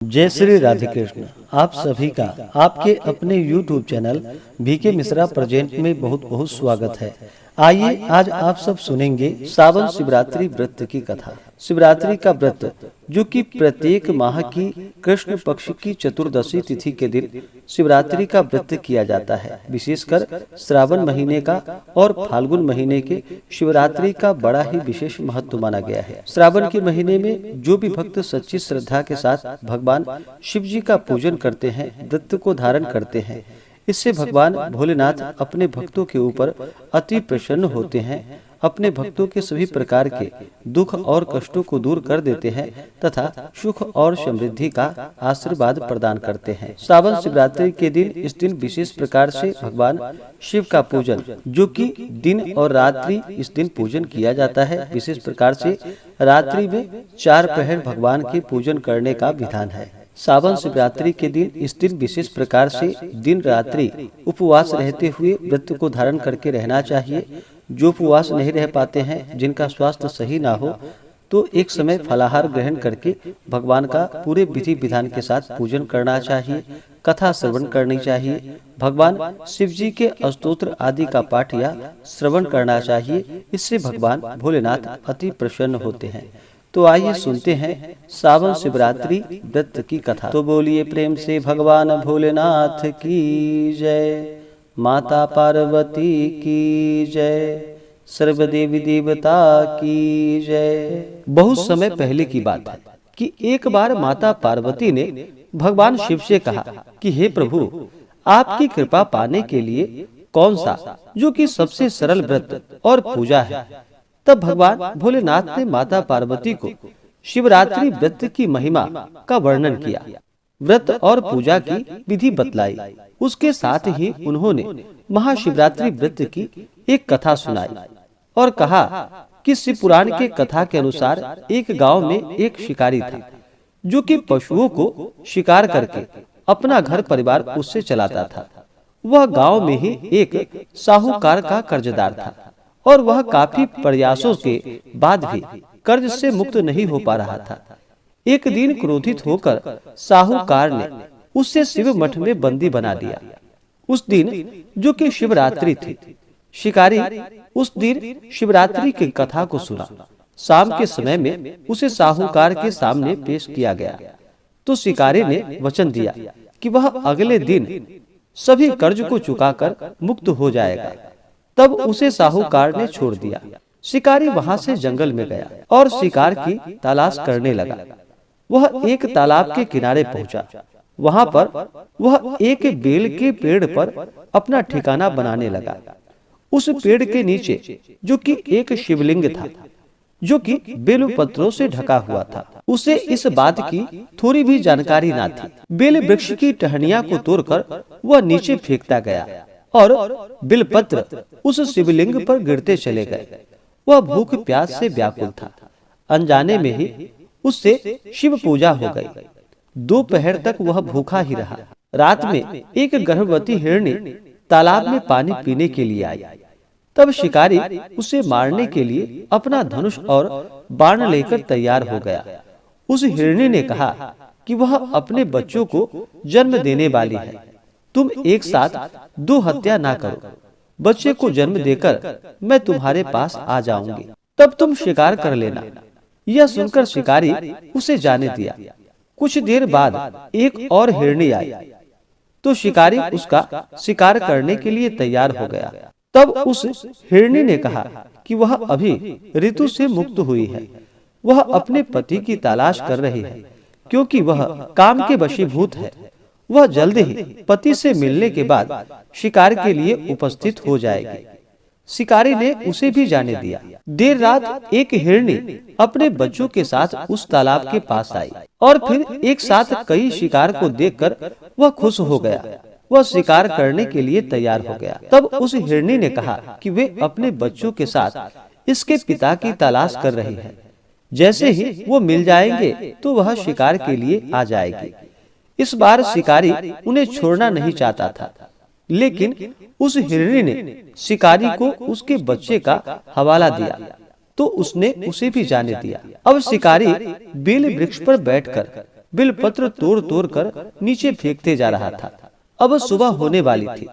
जय श्री राधे कृष्ण। आप सभी का आपके अपने YouTube channel BK Mishra present में बहुत बहुत स्वागत है। आइए आज आप सब सुनेंगे सावन शिवरात्रि व्रत की कथा। शिवरात्रि का व्रत जो कि प्रत्येक माह की कृष्ण पक्ष की चतुर्दशी तिथि के दिन शिवरात्रि का व्रत किया जाता है। विशेषकर श्रावण महीने का और फाल्गुन महीने के शिवरात्रि का बड़ा ही विशेष महत्व माना गया है। श्रावण के महीने में जो भी भक्त सच्ची श्रद्धा के साथ भगवान शिव जी का पूजन करते हैं, व्रत को धारण करते हैं, इससे भगवान भोलेनाथ अपने भक्तों के ऊपर अति प्रसन्न होते हैं, अपने भक्तों के सभी प्रकार के दुख और कष्टों को दूर कर देते हैं तथा सुख और समृद्धि का आशीर्वाद प्रदान करते हैं। श्रावण शिवरात्रि के दिन इस दिन विशेष प्रकार से भगवान शिव का पूजन जो कि दिन और रात्रि इस दिन पूजन किया जाता है। विशेष प्रकार से रात्रि में 4 पहर भगवान के पूजन करने का विधान है। सावन शिवरात्रि के दिन इस दिन विशेष प्रकार से दिन रात्रि उपवास रहते हुए व्रत को धारण करके रहना चाहिए। जो उपवास नहीं रह पाते हैं, जिनका स्वास्थ्य सही ना हो, तो एक समय फलाहार ग्रहण करके भगवान का पूरे विधि विधान के साथ पूजन करना चाहिए, कथा श्रवण करनी चाहिए, भगवान शिव जी के स्तोत्र आदि का पाठ या श्रवण करना चाहिए। इससे भगवान भोलेनाथ अति प्रसन्न होते हैं। तो आइए सुनते हैं सावन शिवरात्रि व्रत की कथा। तो बोलिए प्रेम से भगवान भोलेनाथ की जय, माता पार्वती की जय, सर्वदेवी देवता की जय। बहुत समय पहले की बात है कि एक बार माता पार्वती ने भगवान शिव से कहा कि हे प्रभु, आपकी कृपा पाने के लिए कौन सा जो कि सबसे सरल व्रत और पूजा है। तब भगवान भोलेनाथ ने माता पार्वती को शिवरात्रि व्रत की महिमा का वर्णन किया, व्रत और पूजा की विधि बतलाई। उसके साथ ही उन्होंने महाशिवरात्रि व्रत की एक कथा सुनाई और कहा कि शिव पुराण के कथा के अनुसार एक गांव में एक शिकारी था जो कि पशुओं को शिकार करके अपना घर परिवार उससे चलाता था। वह गांव में ही एक साहूकार का कर्जदार था और वह काफी प्रयासों के बाद भी कर्ज से मुक्त नहीं हो पा रहा था। एक दिन क्रोधित होकर साहूकार ने उससे शिव मठ में बंदी बना दिया। उस दिन जो कि शिवरात्रि थी, शिकारी उस दिन शिवरात्रि की कथा को सुना। शाम के समय में उसे साहूकार के सामने पेश किया गया तो शिकारी ने वचन दिया कि वह अगले दिन सभी कर्ज को चुकाकर मुक्त हो जाएगा। तब उसे साहूकार ने छोड़ दिया। शिकारी वहां से जंगल में गया और शिकार की तलाश करने लगा। वह एक तालाब के किनारे पहुंचा। वहां पर वह एक बेल के पेड़ पर अपना ठिकाना बनाने लगा। उस पेड़ के नीचे जो कि एक शिवलिंग था जो कि बेल पत्रों से ढका हुआ था। उसे इस बात की थोड़ी भी जानकारी न थी। बेल वृक्ष की टहनियां को तोड़कर वह नीचे फेंकता गया और बिलपत्र उस शिवलिंग पर गिरते चले गए। वह भूख प्यास से व्याकुल था। अनजाने में ही उससे शिव पूजा हो गई। 2 पहर तक वह भूखा ही रहा। रात में एक गर्भवती हिरणी तालाब में पानी पीने के लिए आई। तब शिकारी उसे मारने के लिए अपना धनुष और बाण लेकर तैयार हो गया। उस हिरणी ने कहा कि वह अपने बच्चों को जन्म देने वाली है। तुम एक साथ 2 हत्या ना करो। बच्चे को जन्म देकर मैं तुम्हारे पास आ जाऊंगी, तब तुम शिकार कर लेना। यह सुनकर शिकारी उसे जाने दिया। कुछ देर बाद एक और हिरणी आई तो शिकारी उसका शिकार करने के लिए तैयार हो गया। तब उस हिरणी ने कहा कि वह अभी ऋतु से मुक्त हुई है। वह अपने पति की तलाश कर रही है क्योंकि वह काम के वशीभूत है। वह जल्द ही पति से मिलने के बाद शिकार के लिए उपस्थित हो जाएगी। शिकारी ने उसे भी जाने दिया। देर रात एक हिरणी अपने बच्चों के साथ उस तालाब के पास आई और फिर एक साथ कई शिकार को देखकर वह खुश हो गया। वह शिकार करने के लिए तैयार हो गया। तब उस हिरणी ने कहा कि वे अपने बच्चों के साथ इसके पिता की तलाश कर रही है। जैसे ही वो मिल जाएंगे तो वह शिकार के लिए आ जाएगी। इस बार शिकारी उन्हें छोड़ना नहीं चाहता था, लेकिन उस हिरणी ने शिकारी को उसके बच्चे का हवाला दिया तो उसने उसे भी जाने दिया। अब शिकारी बेल वृक्ष पर बैठकर बिलपत्र तोड़ तोड़ कर नीचे फेंकते जा रहा था। अब सुबह होने वाली थी।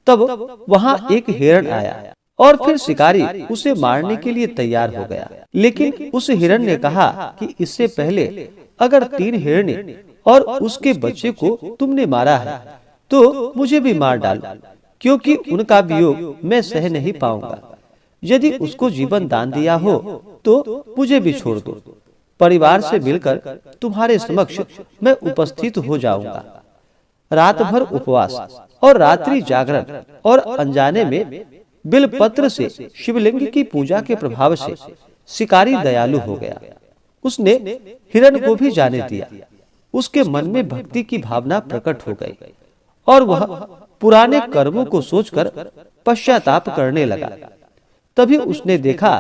तब वहां एक हिरण आया और फिर शिकारी उसे मारने के लिए तैयार हो गया। लेकिन उस हिरण ने कहा कि इससे पहले अगर 3 हिरनी और उसके बच्चे को तुमने मारा है तो मुझे भी मार डालो, क्योंकि उनका वियोग मैं सह नहीं पाऊंगा। यदि उसको जीवन दान दिया हो तो मुझे भी छोड़ दो। परिवार से मिलकर तुम्हारे समक्ष मैं उपस्थित हो जाऊंगा। रात भर उपवास और रात्रि जागरण और अनजाने में बिलपत्र से शिवलिंग की पूजा के प्रभाव से शिकारी दयालु हो गया। उसने हिरण को भी जाने दिया। उसके मन में भक्ति की भावना प्रकट हो गई और वह पुराने कर्मों को सोचकर पश्चाताप करने लगा। तभी उसने देखा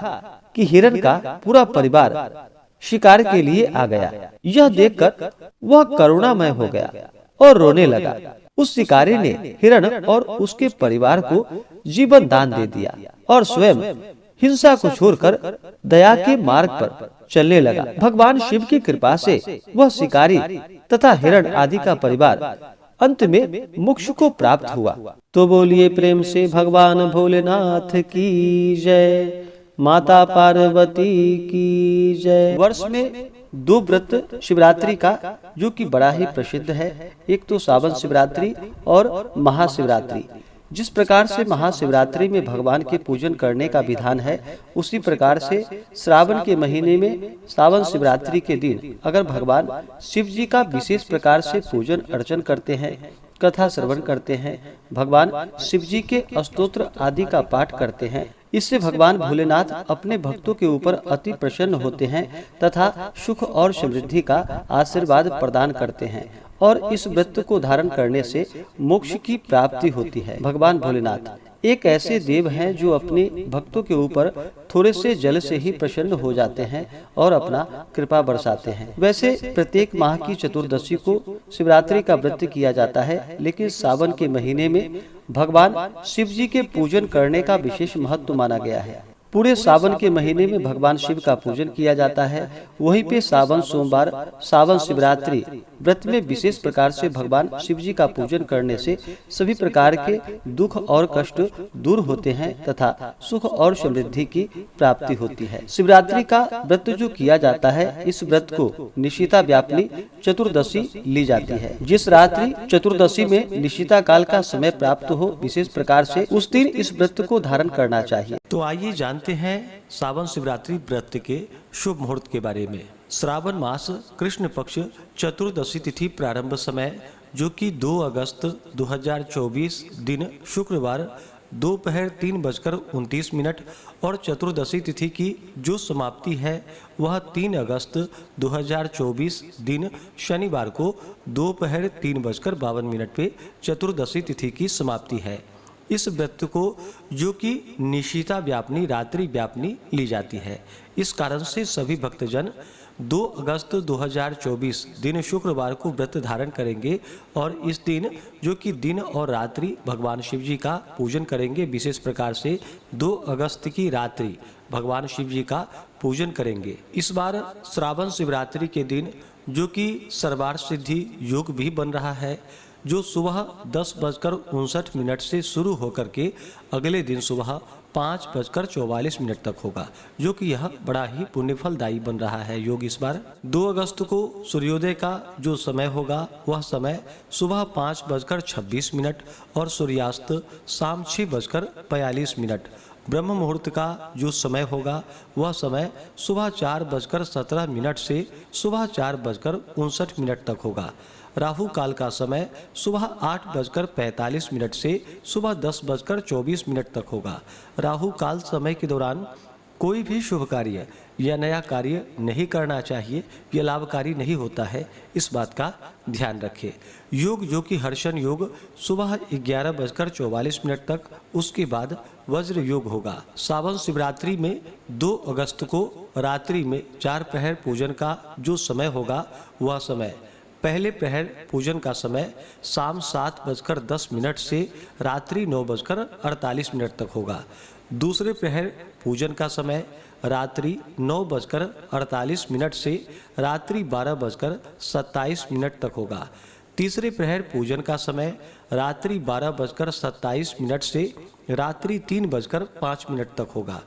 कि हिरण का पूरा परिवार शिकार के लिए आ गया। यह देखकर वह करुणामय हो गया और रोने लगा। उस शिकारी ने हिरण और उसके परिवार को जीवन दान दे दिया और स्वयं हिंसा को छोड़कर दया के मार्ग पर चलने लगा। भगवान शिव की कृपा से वह शिकारी तथा हिरण आदि का परिवार अंत में मोक्ष को प्राप्त हुआ। तो बोलिए प्रेम से भगवान भोलेनाथ की जय, माता पार्वती की जय। वर्ष में 2 व्रत शिवरात्रि का जो कि बड़ा ही प्रसिद्ध है, एक तो सावन शिवरात्रि और महाशिवरात्रि। जिस प्रकार से महाशिवरात्रि में भगवान के पूजन करने का विधान है, उसी प्रकार से श्रावण के महीने में सावन शिवरात्रि के दिन अगर भगवान शिव जी का विशेष प्रकार से पूजन अर्चन करते हैं, कथा श्रवण करते हैं, भगवान शिव जी के स्तोत्र आदि का पाठ करते हैं, इससे भगवान भोलेनाथ अपने भक्तों के ऊपर अति प्रसन्न होते हैं तथा सुख और समृद्धि का आशीर्वाद प्रदान करते हैं और इस व्रत को धारण करने से मोक्ष की प्राप्ति होती है। भगवान भोलेनाथ एक ऐसे देव हैं जो अपने भक्तों के ऊपर थोड़े से जल से ही प्रसन्न हो जाते हैं और अपना कृपा बरसाते हैं। वैसे प्रत्येक माह की चतुर्दशी को शिवरात्रि का व्रत किया जाता है, लेकिन सावन के महीने में भगवान शिव जी के पूजन करने का विशेष महत्व माना गया है। पूरे सावन के महीने में भगवान शिव का पूजन किया जाता है। वहीं पे सावन सोमवार सावन शिवरात्रि व्रत में विशेष प्रकार से भगवान शिव जी का पूजन करने से सभी प्रकार के दुख और कष्ट दूर होते हैं तथा सुख और समृद्धि की प्राप्ति होती है। शिवरात्रि का व्रत जो किया जाता है, इस व्रत को निशिता व्यापिनी चतुर्दशी ली जाती है। जिस रात्रि चतुर्दशी में निशिता काल का समय प्राप्त हो, विशेष प्रकार से उस दिन इस व्रत को धारण करना चाहिए। तो आइए जानते हैं सावन शिवरात्रि व्रत के शुभ मुहूर्त के बारे में। श्रावण मास कृष्ण पक्ष चतुर्दशी तिथि प्रारंभ समय जो कि 2 अगस्त 2024 दिन शुक्रवार दोपहर 3:29 और चतुर्दशी तिथि की जो समाप्ति है वह 3 अगस्त 2024 दिन शनिवार को दोपहर 3:52 पे चतुर्दशी तिथि की समाप्ति है। इस व्रत को जो कि निशिता व्यापिनी रात्रि व्यापिनी ली जाती है। इस कारण से सभी भक्तजन 2 अगस्त 2024 दिन शुक्रवार को व्रत धारण करेंगे और इस दिन जो कि दिन और रात्रि भगवान शिव जी का पूजन करेंगे। विशेष प्रकार से 2 अगस्त की रात्रि भगवान शिव जी का पूजन करेंगे। इस बार श्रावण शिवरात्रि के दिन जो कि सर्वार्थ सिद्धि योग भी बन रहा है, जो सुबह 10:59 से शुरू होकर के अगले दिन सुबह 5:44 तक होगा, जो कि यह बड़ा ही पुण्यफलदायी बन रहा है योग। इस बार 2 अगस्त को सूर्योदय का जो समय होगा वह समय सुबह 5:26 और सूर्यास्त शाम 6:42। ब्रह्म मुहूर्त का जो समय होगा वह समय सुबह 4:17 से सुबह 4:59 तक होगा। राहु काल का समय सुबह 8:45 से सुबह 10:24 तक होगा। राहु काल समय के दौरान कोई भी शुभ कार्य या नया कार्य नहीं करना चाहिए, यह लाभकारी नहीं होता है, इस बात का ध्यान रखें। योग जो कि हर्षण योग सुबह 11:44 तक, उसके बाद वज्र योग होगा। सावन शिवरात्रि में 2 अगस्त को रात्रि में 4 प्रहर पूजन का जो समय होगा वह समय पहले प्रहर पूजन का समय शाम 7:10 से रात्रि 9:48 तक होगा। दूसरे प्रहर पूजन का समय रात्रि 9:48 से रात्रि 12:27 तक होगा। तीसरे प्रहर पूजन का समय रात्रि 12:27 से रात्रि 3:05 तक होगा।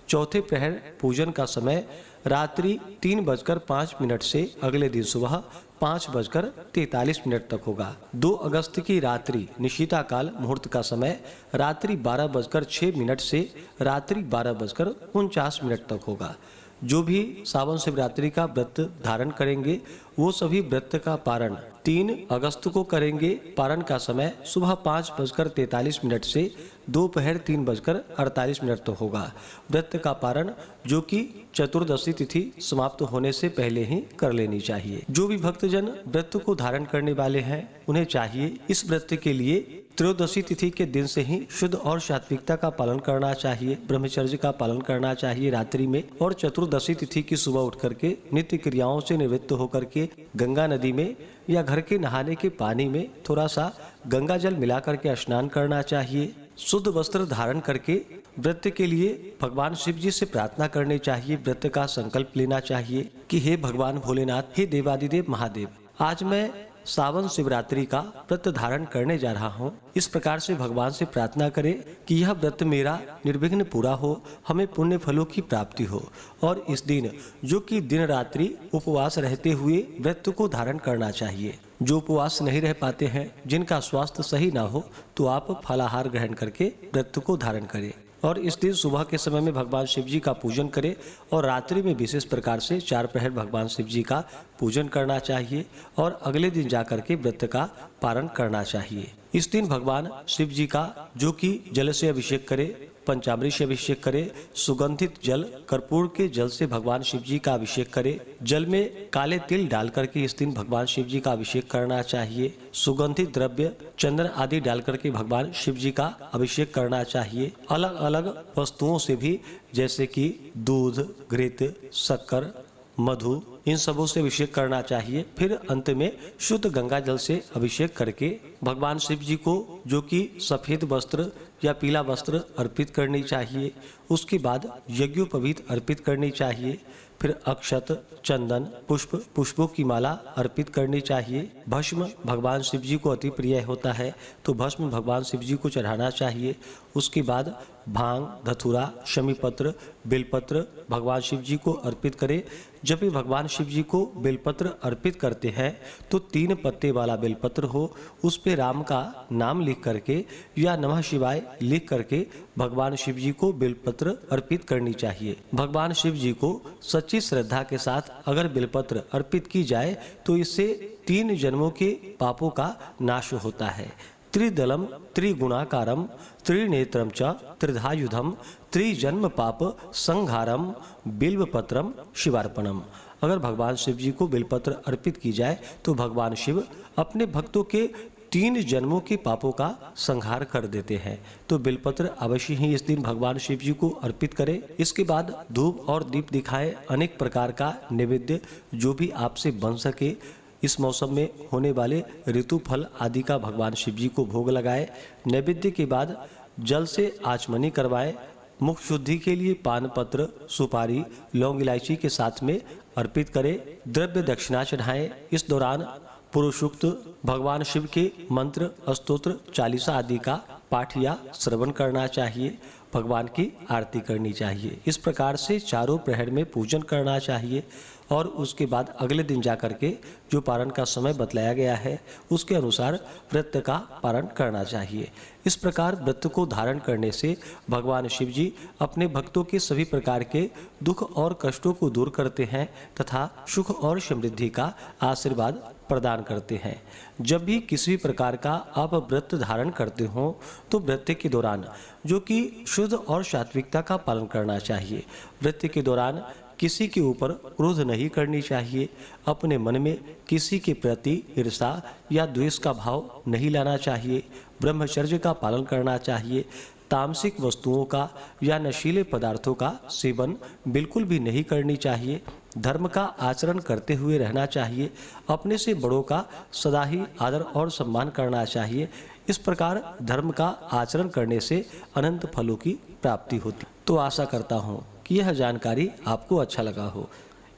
चौथे प्रहर पूजन का समय रात्रि 3:05 से अगले दिन सुबह 5:43 तक होगा। 2 अगस्त की रात्रि निशिता काल मुहूर्त का समय रात्रि 12:06 से रात्रि 12:49 तक होगा। जो भी सावन शिवरात्रि का व्रत धारण करेंगे वो सभी व्रत का पारण 3 अगस्त को करेंगे। पारण का समय सुबह 5:43 से दोपहर 3:48 तक होगा। व्रत का पारण जो कि चतुर्दशी तिथि समाप्त होने से पहले ही कर लेनी चाहिए। जो भी भक्तजन व्रत को धारण करने वाले हैं उन्हें चाहिए इस व्रत के लिए त्रयोदशी तिथि के दिन से ही शुद्ध और सात्विकता का पालन करना चाहिए, ब्रह्मचर्य का पालन करना चाहिए रात्रि में, और चतुर्दशी तिथि की सुबह उठ करके नित्य क्रियाओं से निवृत्त होकर के गंगा नदी में या घर के नहाने के पानी में थोड़ा सा गंगा जल मिला करके स्नान करना चाहिए। शुद्ध वस्त्र धारण करके व्रत के लिए भगवान शिव जी से प्रार्थना करनी चाहिए। व्रत का संकल्प लेना चाहिए कि हे भगवान भोलेनाथ, हे देवादिदेव महादेव, आज मैं सावन शिवरात्रि का व्रत धारण करने जा रहा हूँ। इस प्रकार से भगवान से प्रार्थना करें कि यह व्रत मेरा निर्विघ्न पूरा हो, हमें पुण्य फलों की प्राप्ति हो। और इस दिन जो कि दिन रात्रि उपवास रहते हुए व्रत को धारण करना चाहिए। जो उपवास नहीं रह पाते हैं, जिनका स्वास्थ्य सही ना हो, तो आप फलाहार ग्रहण करके व्रत को धारण करें। और इस दिन सुबह के समय में भगवान शिव जी का पूजन करें और रात्रि में विशेष प्रकार से 4 प्रहर भगवान शिव जी का पूजन करना चाहिए और अगले दिन जाकर के व्रत का पारण करना चाहिए। इस दिन भगवान शिव जी का जो कि जल से अभिषेक करे, पंचामृत से अभिषेक करे, सुगंधित जल कर्पूर के जल से भगवान शिव जी का अभिषेक करे। जल में काले तिल डाल करके इस दिन भगवान शिव जी का अभिषेक करना चाहिए। सुगंधित द्रव्य चंदन आदि डाल करके भगवान शिव जी का अभिषेक करना चाहिए। अलग अलग वस्तुओं से भी, जैसे कि दूध, घृत, शक्कर, मधु, इन सबों से अभिषेक करना चाहिए। फिर अंत में शुद्ध गंगा जल से अभिषेक करके भगवान शिव जी को जो कि सफेद वस्त्र या पीला वस्त्र अर्पित करनी चाहिए। उसके बाद यज्ञोपवीत अर्पित करनी चाहिए। फिर अक्षत, चंदन, पुष्पों की माला अर्पित करनी चाहिए। भस्म भगवान शिव जी को अति प्रिय होता है, तो भस्म भगवान शिव जी को चढ़ाना चाहिए। उसके बाद भांग, धतूरा, शमीपत्र, बेलपत्र भगवान शिव जी को अर्पित करें। जब भी भगवान शिव जी को बेलपत्र अर्पित करते हैं तो 3 पत्ते वाला बेलपत्र हो, उस पे राम का नाम लिख करके या नमः शिवाय लिख करके भगवान शिव जी को बेलपत्र अर्पित करनी चाहिए। भगवान शिव जी को सच्ची श्रद्धा के साथ अगर बेलपत्र अर्पित की जाए तो इससे 3 जन्मों के पापों का नाश होता है। त्रिदलम त्रिगुणाकारम त्रिनेत्रम च त्रिधायुधम त्रिजन्म पाप संहारम बिल्वपत्रम शिवार्पणम। अगर भगवान शिव जी को बेलपत्र अर्पित की जाए तो भगवान शिव अपने भक्तों के 3 जन्मों के पापों का संहार कर देते हैं। तो बेलपत्र अवश्य ही इस दिन भगवान शिव जी को अर्पित करें। इसके बाद धूप और दीप दिखाएं। अनेक प्रकार का नैवेद्य जो भी आपसे बन सके, इस मौसम में होने वाले ऋतु फल आदि का भगवान शिव जी को भोग लगाए। नैवेद्य के बाद जल से आचमनी करवाए। मुख शुद्धि के लिए पान पत्र, सुपारी, लौंग, इलायची के साथ में अर्पित करें। द्रव्य दक्षिणा चढ़ाएं। इस दौरान पुरुषोक्त भगवान शिव के मंत्र, स्तोत्र, चालीसा आदि का पाठ या श्रवण करना चाहिए। भगवान की आरती करनी चाहिए। इस प्रकार से चारों प्रहर में पूजन करना चाहिए और उसके बाद अगले दिन जाकर के जो पारण का समय बतलाया गया है उसके अनुसार व्रत का पारण करना चाहिए। इस प्रकार व्रत को धारण करने से भगवान शिव जी अपने भक्तों के सभी प्रकार के दुख और कष्टों को दूर करते हैं तथा सुख और समृद्धि का आशीर्वाद प्रदान करते हैं। जब भी किसी प्रकार का आप व्रत धारण करते हो तो व्रत के दौरान जो कि शुद्ध और सात्विकता का पालन करना चाहिए। व्रत के दौरान किसी के ऊपर क्रोध नहीं करनी चाहिए। अपने मन में किसी के प्रति ईर्ष्या या द्वेष का भाव नहीं लाना चाहिए। ब्रह्मचर्य का पालन करना चाहिए। तामसिक वस्तुओं का या नशीले पदार्थों का सेवन बिल्कुल भी नहीं करनी चाहिए। धर्म का आचरण करते हुए रहना चाहिए। अपने से बड़ों का सदा ही आदर और सम्मान करना चाहिए। इस प्रकार धर्म का आचरण करने से अनंत फलों की प्राप्ति होती। तो आशा करता हूँ कि यह जानकारी आपको अच्छा लगा हो।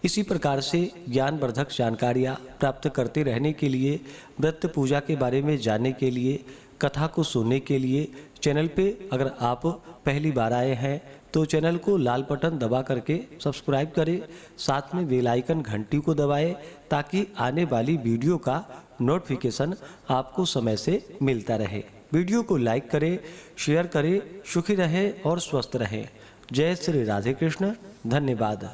इसी प्रकार से ज्ञानवर्धक जानकारियाँ प्राप्त करते रहने के लिए, व्रत पूजा के बारे में जानने के लिए, कथा को सुनने के लिए चैनल पे अगर आप पहली बार आए हैं तो चैनल को लाल बटन दबा करके सब्सक्राइब करें। साथ में बेल आइकन घंटी को दबाएं ताकि आने वाली वीडियो का नोटिफिकेशन आपको समय से मिलता रहे। वीडियो को लाइक करें, शेयर करें। सुखी रहें और स्वस्थ रहें। जय श्री राधे कृष्ण। धन्यवाद।